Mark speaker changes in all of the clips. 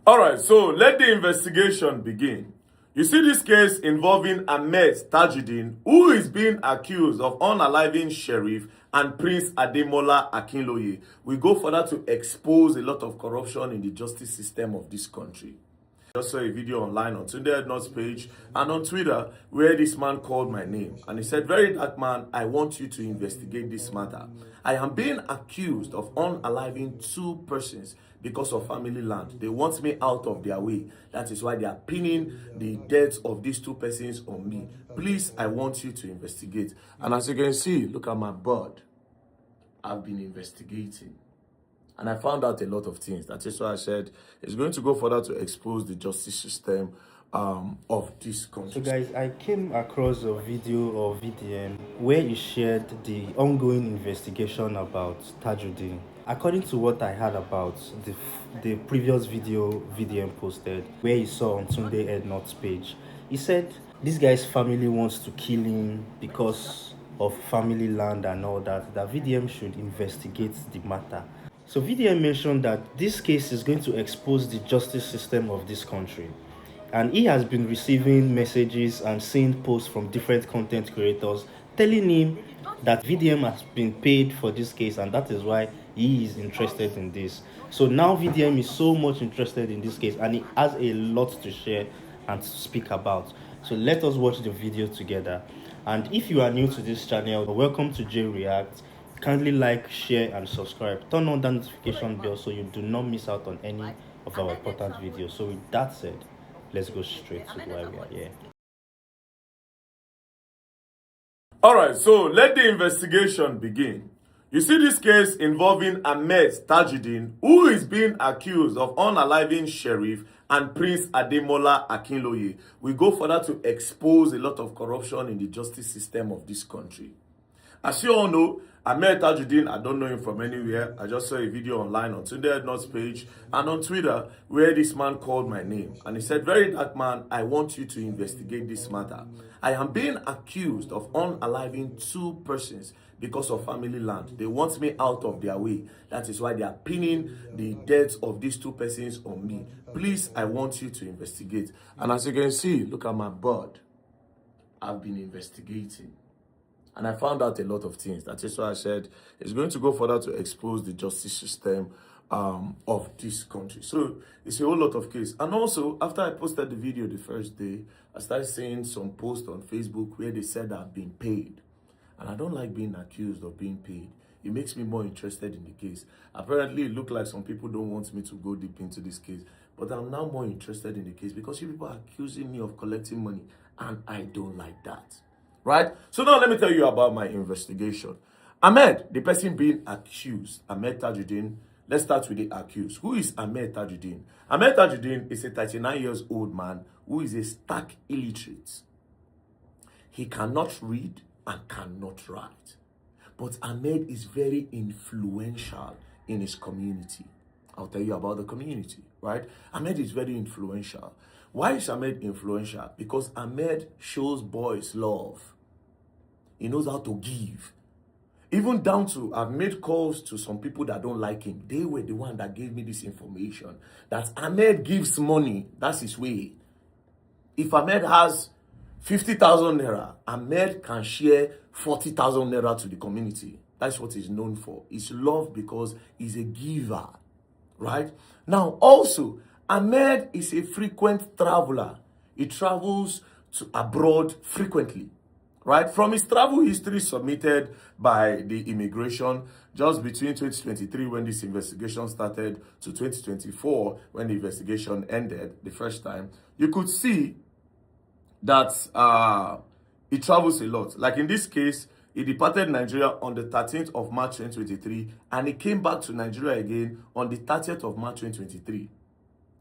Speaker 1: All right, so let the investigation begin. You see this case involving Ahmed Tajuddin, who is being accused of unaliving Sheriff and Prince Ademola Akinloye. We go further to expose a lot of corruption in the justice system of this country. I just saw a video online on Tunde Ednot's page and on Twitter where this man called my name and he said, VeryDarkMan, I want you to investigate this matter. I am being accused of unaliving two persons because of family land. They want me out of their way. That is why they are pinning the deaths of these two persons on me. Please, I want you to investigate. And as you can see, look at my board. I've been investigating. And I found out a lot of things. That is why I said it's going to go further to expose the justice system of this country.
Speaker 2: So guys, I came across a video of VDM where he shared the ongoing investigation about Tajuddin. According to what I heard about the previous video VDM posted, where he saw on Tunde Ednot's page, he said this guy's family wants to kill him because of family land and all that VDM should investigate the matter. So VDM mentioned that this case is going to expose the justice system of this country. And he has been receiving messages and seeing posts from different content creators telling him that VDM has been paid for this case and that is why he is interested in this. So now VDM is so much interested in this case and he has a lot to share and to speak about. So let us watch the video together. And if you are new to this channel, welcome to J React. Kindly like, share and subscribe. Turn on that notification bell so you do not miss out on any of our important videos. So with that said, let's go straight to why we are here.
Speaker 1: All right, so let the investigation begin. You see this case involving Ahmed Tajuddin, who is being accused of unaliving Sheriff and Prince Ademola Akinloye. We go further to expose a lot of corruption in the justice system of this country. As you all know, Ahmed Tajuddin, I don't know him from anywhere. I just saw a video online on Tunde Ednot's page and on Twitter where this man called my name. And he said, VeryDarkMan, I want you to investigate this matter. I am being accused of unaliving two persons because of family land. They want me out of their way. That is why they are pinning the deaths of these two persons on me. Please, I want you to investigate. And as you can see, look at my board. I've been investigating. And I found out a lot of things. That is why I said it's going to go further to expose the justice system of this country. So it's a whole lot of cases. And also, after I posted the video the first day, I started seeing some posts on Facebook where they said I've been paid. And I don't like being accused of being paid. It makes me more interested in the case. Apparently, it looked like some people don't want me to go deep into this case. But I'm now more interested in the case because you people are accusing me of collecting money. And I don't like that. Right? So now let me tell you about my investigation. Ahmed, the person being accused, Ahmed Tajuddin, let's start with the accused. Who is Ahmed Tajuddin? Ahmed Tajuddin is a 39 years old man who is a stark illiterate. He cannot read and cannot write. But Ahmed is very influential in his community. I'll tell you about the community, right? Ahmed is very influential. Why is Ahmed influential? Because Ahmed shows boys love. He knows how to give. Even down to, I've made calls to some people that don't like him. They were the one that gave me this information. That Ahmed gives money. That's his way. If Ahmed has 50,000 naira, Ahmed can share 40,000 naira to the community. That's what he's known for. He's loved because he's a giver. Right? Now, also, Ahmed is a frequent traveler. He travels to abroad frequently, right? From his travel history submitted by the immigration just between 2023 when this investigation started to 2024 when the investigation ended the first time, you could see that he travels a lot. Like in this case, he departed Nigeria on the 13th of March 2023 and he came back to Nigeria again on the 30th of March 2023.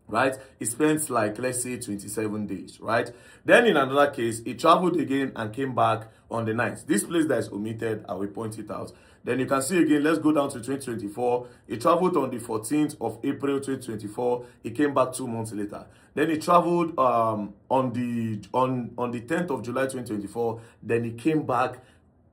Speaker 1: Right? He spent like, let's say, 27 days, right? Then in another case, he traveled again and came back on the 9th. This place that is omitted, I will point it out. Then you can see again, let's go down to 2024. He traveled on the 14th of April 2024. He came back 2 months later. Then he traveled on the 10th of July 2024. Then he came back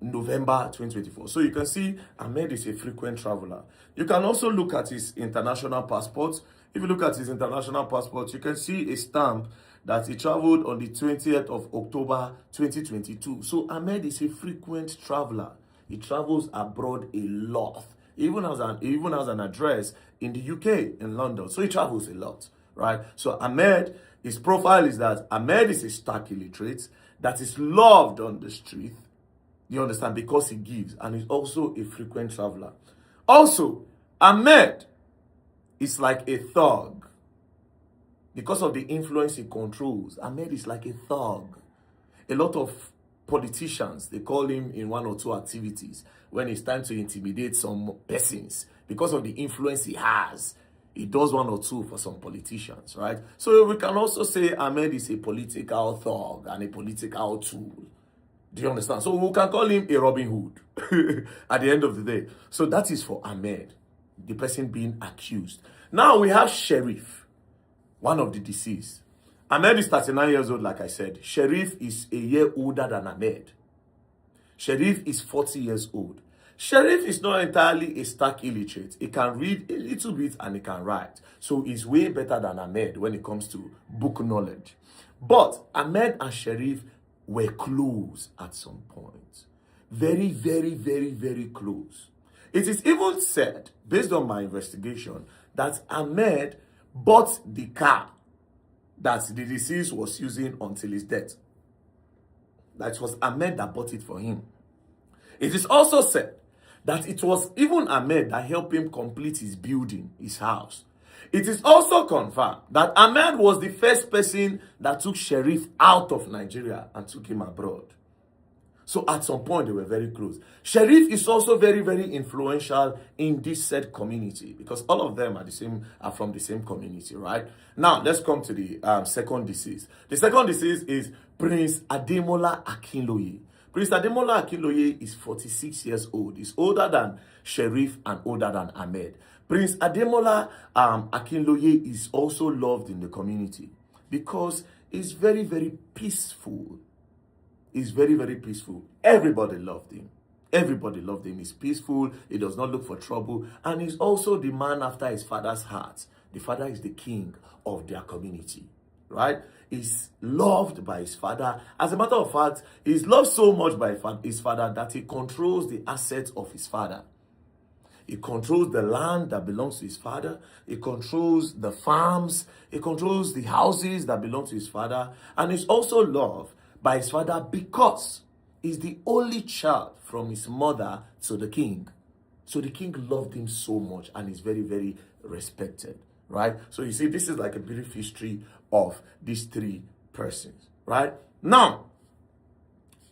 Speaker 1: November 2024. So you can see Ahmed is a frequent traveler. You can also look at his international passport. If you look at his international passport, you can see a stamp that he traveled on the 20th of October 2022. So Ahmed is a frequent traveler. He travels abroad a lot. He even has an address in the UK, in London. So he travels a lot, right? So Ahmed, his profile is that Ahmed is a stark illiterate that is loved on the street. You understand? Because he gives, and he's also a frequent traveler. Also, Ahmed is like a thug. Because of the influence he controls, Ahmed is like a thug. A lot of politicians, they call him in one or two activities when it's time to intimidate some persons. Because of the influence he has, he does one or two for some politicians, right? So we can also say Ahmed is a political thug and a political tool. Do you understand? So we can call him a Robin Hood at the end of the day. So that is for Ahmed, the person being accused. Now we have Sheriff, one of the deceased. Ahmed is 39 years old, like I said. Sheriff is a year older than Ahmed. Sheriff is 40 years old. Sheriff is not entirely a stark illiterate. He can read a little bit and he can write. So he's way better than Ahmed when it comes to book knowledge. But Ahmed and Sheriff were close at some point. Very, very, very, very close. It is even said, based on my investigation, that Ahmed bought the car that the deceased was using until his death. That was Ahmed that bought it for him. It is also said that it was even Ahmed that helped him complete his building, his house. It is also confirmed that Ahmed was the first person that took Sheriff out of Nigeria and took him abroad. So at some point, they were very close. Sheriff is also very, very influential in this said community because all of them are from the same community, right? Now, let's come to the second deceased. The second deceased is Prince Ademola Akinloye. Prince Ademola Akinloye is 46 years old. He's older than Sheriff and older than Ahmed. Prince Ademola Akinloye is also loved in the community because he's very, very peaceful. He's very, very peaceful. Everybody loved him. Everybody loved him. He's peaceful. He does not look for trouble. And he's also the man after his father's heart. The father is the king of their community, right? He's loved by his father. As a matter of fact, he's loved so much by his father that he controls the assets of his father. He controls the land that belongs to his father. He controls the farms. He controls the houses that belong to his father. And he's also loved by his father because he's the only child from his mother to the king. So the king loved him so much and is very, very respected, right? So you see, this is like a brief history of these three persons, right? Now,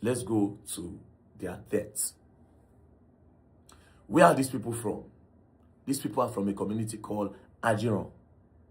Speaker 1: let's go to their deaths. Where are these people from? These people are from a community called Ajiron.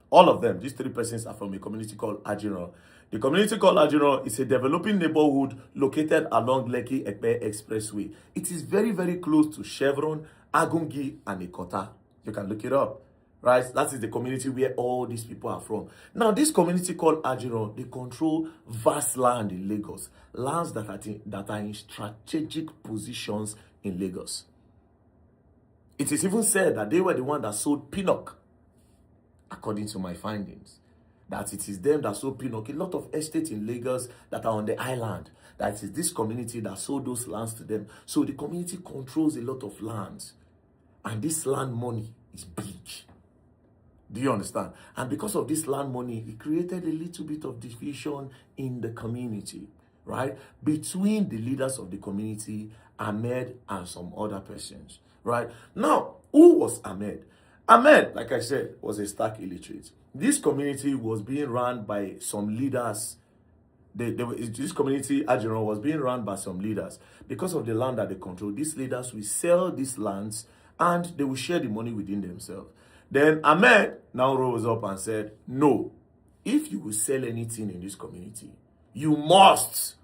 Speaker 1: All of them, these three persons are from a community called Ajiron. The community called Ajiron is a developing neighborhood located along Lekki-Epe Expressway. It is very, very close to Chevron, Agungi, and Ikota. You can look it up, right? That is the community where all these people are from. Now, this community called Ajiron, they control vast land in Lagos. Lands that are in strategic positions in Lagos. It is even said that they were the one that sold Pinnock, according to my findings. That it is them that sold Pinnock. A lot of estates in Lagos that are on the island. That is this community that sold those lands to them. So the community controls a lot of lands. And this land money is big. Do you understand? And because of this land money, it created a little bit of division in the community, right? Between the leaders of the community, Ahmed and some other persons, right? Now, who was Ahmed? Ahmed, like I said, was a stark illiterate. This community was being run by some leaders. This community, Ajiron, was being run by some leaders. Because of the land that they control, these leaders will sell these lands and they will share the money within themselves. Then Ahmed now rose up and said, no, if you will sell anything in this community, you must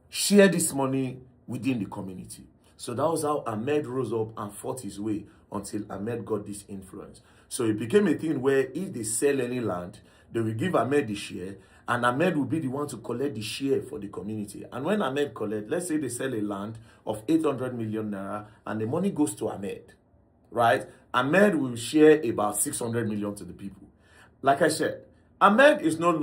Speaker 1: share this money within the community. So that was how Ahmed rose up and fought his way until Ahmed got this influence. So it became a thing where if they sell any land, they will give Ahmed the share, and Ahmed will be the one to collect the share for the community. And when Ahmed collects, let's say they sell a land of 800 million naira, and the money goes to Ahmed, right? Ahmed will share about 600 million to the people. like I said, Ahmed is not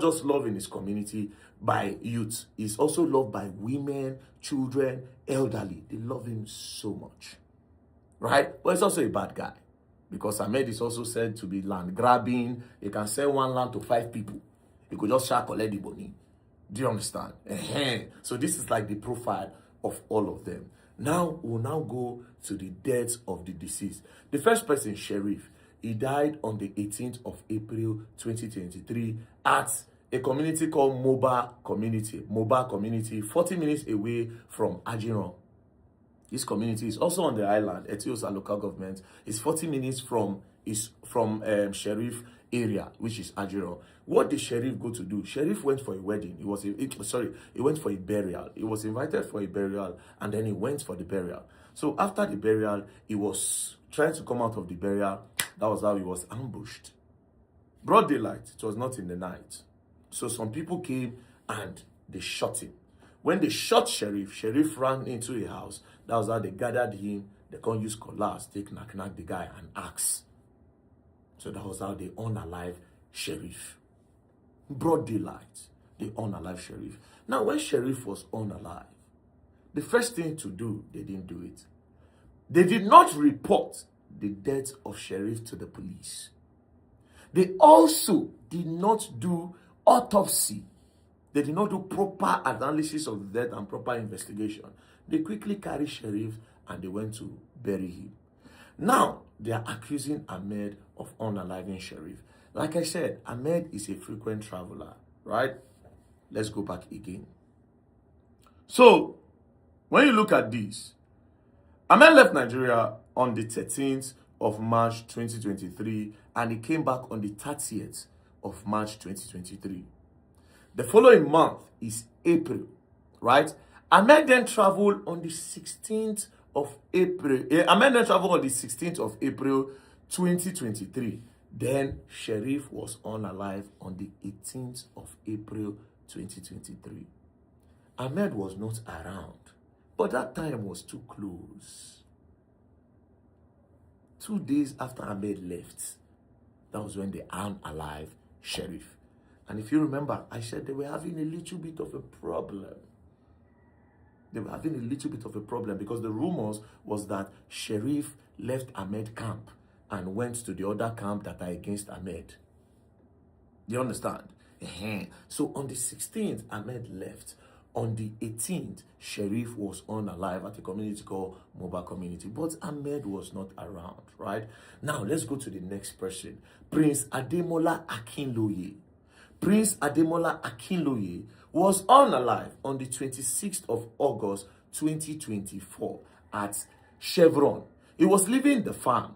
Speaker 1: just loved in his community by youth. He's also loved by women, children, elderly. They love him so much, right? But he's also a bad guy because Ahmed is also said to be land grabbing. He can sell one land to 5 people. He could just share collect the money. Do you understand? So this is like the profile of all of them. Now, we'll now go to the deaths of the deceased. The first person, Sheriff, he died on the 18th of April 2023 at a community called Moba Community, 40 minutes away from Ajiron. This community is also on the island, Etiosa local government. It's 40 minutes from Sheriff area, which is Ajiron. What did Sheriff go to do? Sheriff went for a wedding. He went for a burial. He was invited for a burial, and then he went for the burial. So after the burial, he was trying to come out of the burial. That was how he was ambushed. Broad daylight. It was not in the night. So some people came and they shot him. When they shot Sheriff ran into a house. That was how they gathered him. They can't use cutlass, take knock the guy and axe. So that was how they unalive Sheriff. Broad daylight, they unalive Sheriff. Now, when Sheriff was unalive, the first thing to do, they didn't do it. They did not report the death of Sheriff to the police. They also did not do autopsy. They did not do proper analysis of the death and proper investigation. They quickly carried Sheriff and they went to bury him. Now, they are accusing Ahmed of unaliving Sheriff. Like I said, Ahmed is a frequent traveler, right? Let's go back again. So, when you look at this, Ahmed left Nigeria on the 13th of March 2023 and he came back on the 30th of March 2023. The following month is April, right? Ahmed then traveled on the 16th of April. Ahmed then traveled on the 16th of April 2023. Then Sheriff was unalive on the 18th of April 2023. Ahmed was not around, but that time was too close. 2 days after Ahmed left, that was when they unalive Sheriff. And if you remember, I said they were having a little bit of a problem. They were having a little bit of a problem because the rumors was that Sheriff left Ahmed camp and went to the other camp that are against Ahmed. You understand? So on the 16th, Ahmed left. On the 18th, Sheriff was unalive at a community called Moba Community. But Ahmed was not around, right? Now, let's go to the next person. Prince Ademola Akinloye. Prince Ademola Akinloye was unalive on the 26th of August 2024 at Chevron. He was leaving the farm.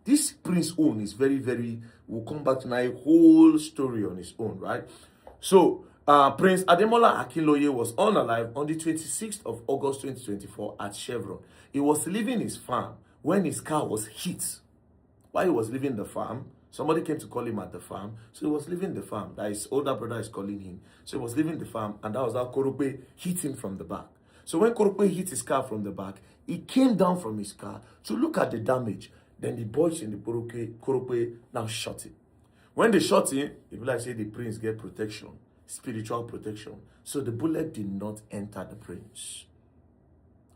Speaker 1: This prince own is we'll come back to my whole story on his own, right? So, Prince Ademola Akinloye was unalive on the 26th of August 2024 at Chevron. He was leaving his farm when his car was hit. While he was leaving the farm, somebody came to call him at the farm. So he was leaving the farm. That his older brother is calling him. So he was leaving the farm, and that was how Korope hit him from the back. So when Korope hit his car from the back, he came down from his car to look at the damage. Then the boys in the Korope now shot him. When they shot him, it will like say the prince get protection, spiritual protection. So the bullet did not enter the prince.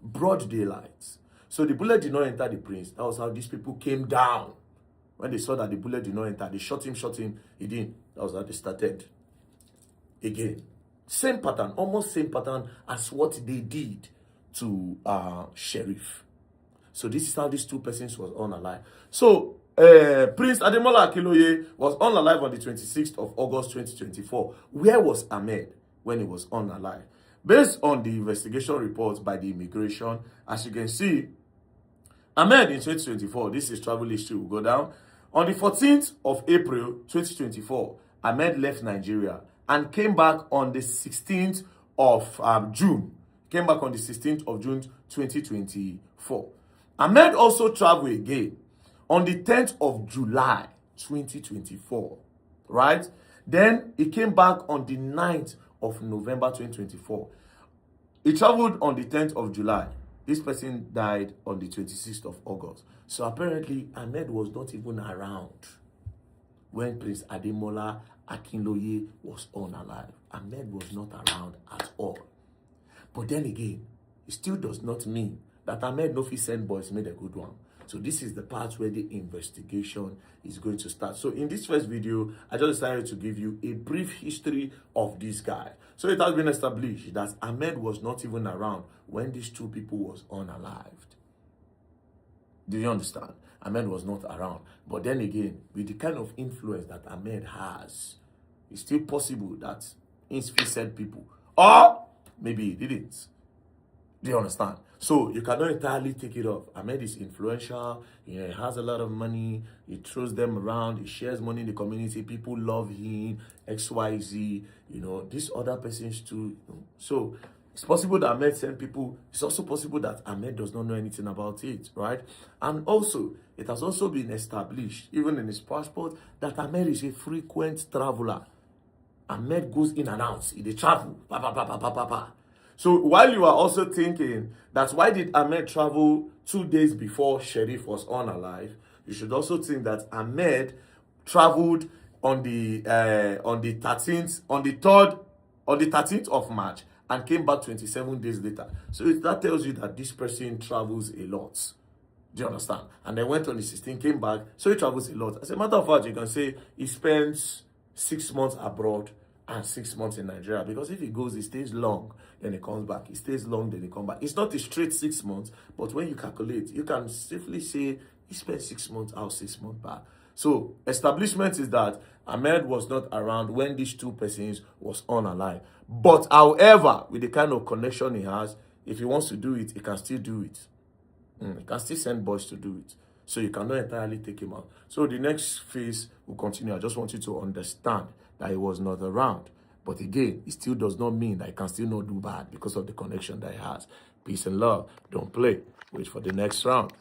Speaker 1: Broad daylight. So the bullet did not enter the prince. That was how these people came down. When they saw that the bullet did not enter, they shot him, he didn't. That was how they started again. Same pattern, almost same pattern as what they did to Sheriff. So this is how these two persons was unalive. So Prince Ademola Akinloye was unalive on the 26th of August 2024. Where was Ahmed when he was unalive? Based on the investigation reports by the immigration, as you can see, Ahmed in 2024, this is travel history, will go down. On the 14th of April 2024, Ahmed left Nigeria and came back on the 16th of June. Came back on the 16th of June 2024. Ahmed also traveled again on the 10th of July 2024, right? Then he came back on the 9th of November 2024. He traveled on the 10th of July. This person died on the 26th of August. So apparently, Ahmed was not even around when Prince Ademola Akinloye was unalive. Ahmed was not around at all. But then again, it still does not mean that Ahmed no fit send boys made a good one. So this is the part where the investigation is going to start. So in this first video, I just decided to give you a brief history of this guy. So it has been established that Ahmed was not even around when these two people was unalived. Do you understand? Ahmed was not around. But then again, with the kind of influence that Ahmed has, it's still possible that he said people. Or maybe he didn't. Do you understand? So you cannot entirely take it off. Ahmed is influential. He has a lot of money. He throws them around. He shares money in the community. People love him. XYZ. These other persons too. So it's possible that Ahmed sent people. It's also possible that Ahmed does not know anything about it, right? And also, it has also been established, even in his passport, that Ahmed is a frequent traveler. Ahmed goes in and out. He travel. So while you are also thinking that why did Ahmed travel 2 days before Sheriff was unalive, you should also think that Ahmed traveled on the 13th of March and came back 27 days later. So that tells you that this person travels a lot. Do you understand? And then went on the 16th, came back, so he travels a lot. As a matter of fact, you can say he spends 6 months abroad and 6 months in Nigeria, because if he goes, he stays long, then he comes back. He stays long, then he comes back. It's not a straight 6 months, but when you calculate, you can safely say he spent 6 months out, 6 months back. So establishment is that Ahmed was not around when these two persons was unalive. But however, with the kind of connection he has, if he wants to do it, he can still do it. He can still send boys to do it. So you cannot entirely take him out. So the next phase will continue. I just want you to understand that he was not around. But again, it still does not mean that he can still not do bad because of the connection that he has. Peace and love. Don't play. Wait for the next round.